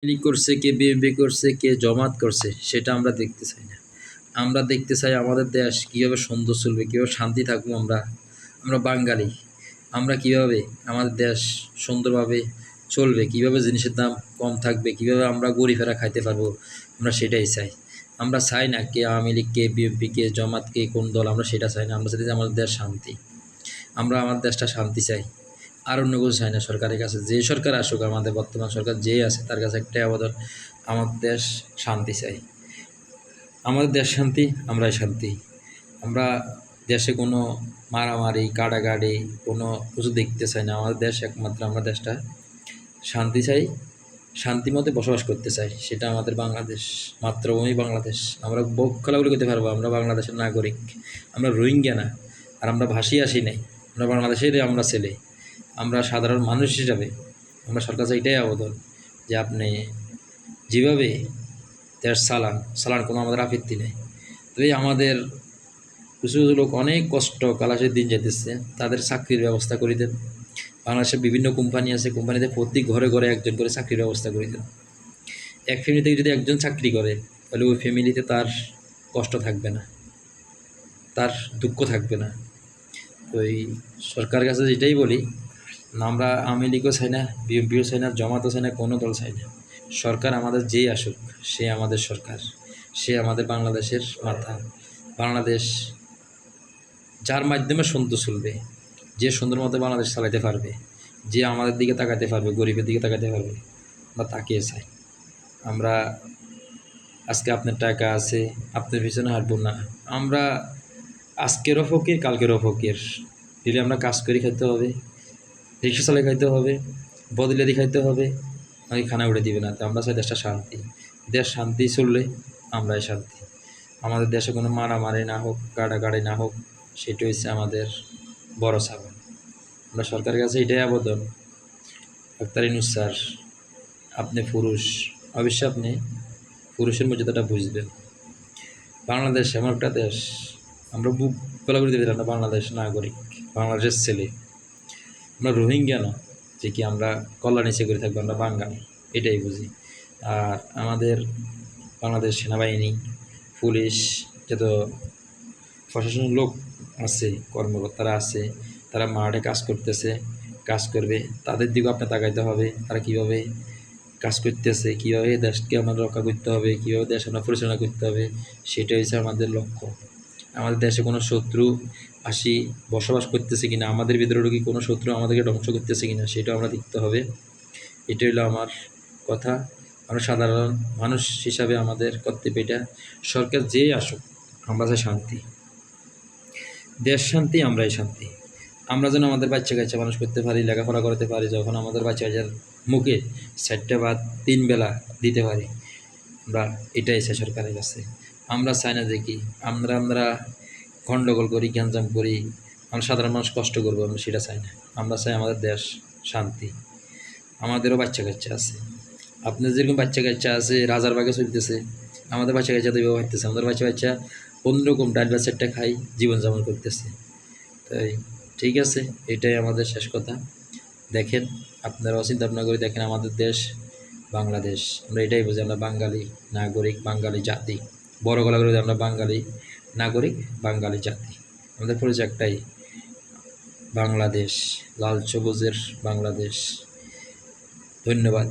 লীগ করছে, কে বিএনপি করছে, কে জামাত করছে সেটা আমরা দেখতে চাই না। আমরা দেখতে চাই আমাদের দেশ কীভাবে সুন্দর চলবে, কীভাবে শান্তি থাকবো আমরা। আমরা বাঙালি, আমরা কীভাবে আমাদের দেশ সুন্দরভাবে চলবে, কীভাবে জিনিসের দাম কম থাকবে, কীভাবে আমরা গরিবেরা খাইতে পারবো, আমরা সেটাই চাই। আমরা চাই না কে আওয়ামী লীগ, কে বিএনপি, কে জামাত, কে কোন দল, আমরা সেটা চাই না। আমরা চাই যে আমাদের দেশ শান্তি, আমরা আমার দেশটা শান্তি চাই, আর অন্য কিছু চাই না। সরকারের কাছে যে সরকার আসুক, আমাদের বর্তমান সরকার যে আছে তার কাছে একটাই আবেদন, আমার দেশ শান্তি চাই। আমাদের দেশ শান্তি, আমরাই শান্তি। আমরা দেশে কোনো মারামারি, কাটাকাটি কোনো কিছু দেখতে চাই না। আমাদের দেশ একমাত্র, আমরা দেশটা শান্তি চাই, শান্তি মতে বসবাস করতে চাই। সেটা আমাদের বাংলাদেশ, মাতৃভূমি বাংলাদেশ। আমরা বুক খোলা বলে করতে পারবো আমরা বাংলাদেশের নাগরিক, আমরা রোহিঙ্গা না, আর আমরা ভাসি আসি নাই, আমরা বাংলাদেশেরই আমরা ছেলে। আমরা সাধারণ মানুষ হিসাবে আমরা সরকার কাছে এটাই আবেদন যে আপনি যেভাবে দেশ চালান কোনো আমাদের আপত্তি নেই। তবে আমাদের কিছু লোক অনেক কষ্ট কালাসের দিন যেতেছে, তাদের চাকরির ব্যবস্থা করে দেন। বাংলাদেশের বিভিন্ন কোম্পানি আছে, কোম্পানিতে প্রতি ঘরে ঘরে একজন করে চাকরির ব্যবস্থা করে দেন। এক ফ্যামিলি থেকে যদি একজন চাকরি করে তাহলে ওই ফ্যামিলিতে তার কষ্ট থাকবে না, তার দুঃখ থাকবে না। তো এই সরকারের কাছে যেটাই বলি, আমরা আওয়ামী লীগও চাই না, বিএনপিও চাই না, জামাতও চাই না, কোনো দল চাই না। সরকার আমাদের যেই আসুক, সে আমাদের সরকার, সে আমাদের বাংলাদেশের মাথা। বাংলাদেশ যার মাধ্যমে সুন্দর চলবে, যে সুন্দর মতো বাংলাদেশ চালাতে পারবে, যে আমাদের দিকে তাকাতে পারবে, গরিবের দিকে তাকাতে পারবে, আমরা তাকিয়ে চাই। আমরা আজকে আপনার টাকা আছে, আপনার পিছনে হাঁটবো না। আমরা আজকেরও ফকির, কালকেরও ফকির। দিলে আমরা কাজ করে খাইতে হবে, রিক্সা চালিয়ে খাইতে হবে, বদলে দিয়ে খাইতে হবে, আমাকে খানা উঠে দিবে না। তো আমরা চাই দেশটা শান্তি। দেশ শান্তি চললে আমরাই শান্তি। আমাদের দেশে কোনো মারামারি না হোক, কাটাকাটি না হোক, সেটা হচ্ছে আমাদের বড় চাওয়া। আমরা সরকারের কাছে এটাই আবেদন, ডাক্তার ইউনূস স্যার, আপনি পুরুষ, অবশ্যই আপনি পুরুষের মর্যাদাটা বুঝবেন। বাংলাদেশ এমন একটা দেশ, আমরা বুক খোলা করে দিতে আমরা বাংলাদেশ নাগরিক, বাংলাদেশের ছেলে। আমরা রোহিঙ্গা না যে কি আমরা কল্যাণ নিচে করে থাকবো, আমরা বাঙালি, এটাই বুঝি। আর আমাদের বাংলাদেশ সেনাবাহিনী, পুলিশ, যত প্রশাসনের লোক আছে, কর্মকর্তারা আছে, তারা মাঠে কাজ করতেছে, কাজ করবে, তাদের দিকেও আপনার তাকাইতে হবে। তারা কীভাবে কাজ করতেছে, কীভাবে দেশকে আমরা রক্ষা করতে হবে, কীভাবে দেশ আমরা পরিচালনা করতে হবে, সেটাই হচ্ছে আমাদের লক্ষ্য। আমাদের দেশে কোনো শত্রু আসি বসবাস করতেছে কিনা, আমাদের ভিতরে কি কোনো শত্রু আমাদেরকে ধ্বংস করতেছে কিনা, সেটাও আমরা দেখতে হবে। এটা হলো আমার কথা। আমরা সাধারণ মানুষ হিসাবে আমাদের কর্তব্য এটা। সরকার যেই আসুক, আমরা চাই শান্তি, দেশ শান্তি, আমরাই শান্তি। আমরা যেন আমাদের বাচ্চা কাচ্চা মানুষ করতে পারি, লেখাপড়া করতে পারি, যখন আমাদের বাচ্চা কাচ্চার মুখে 4টা ভাত 3 বেলা দিতে পারি, আমরা এটাই চাই সরকারের কাছে। আমরা চাই না যে কি আমরা গণ্ডগোল করি, গ্যাঞ্জাম করি, আমরা সাধারণ মানুষ কষ্ট করবো, আমরা সেটা চাই না। আমরা চাই আমাদের দেশ শান্তি। আমাদেরও বাচ্চা কাচ্চা আছে, আপনার যেরকম বাচ্চা কাচ্চা আছে রাজার বাগে চলতেছে, আমাদের বাচ্চা কাচ্চা তো এভাবে হইতেছে। আমাদের বাচ্চা অন্যরকম ডাল বা 4টা খাই জীবনযাপন করতেছে। তাই ঠিক আছে, এটাই আমাদের শেষ কথা। দেখেন, আপনারাও চিন্তা ভাবনা করে দেখেন, আমাদের দেশ বাংলাদেশ, আমরা এটাই বুঝি, আমরা বাঙালি নাগরিক, বাঙালি জাতি। বড় গলা করে আমরা বাঙালি নাগরিক, বাঙালি জাতি। আমাদের পরিচয় একটাই, বাংলাদেশ, লাল সবুজের বাংলাদেশ। ধন্যবাদ।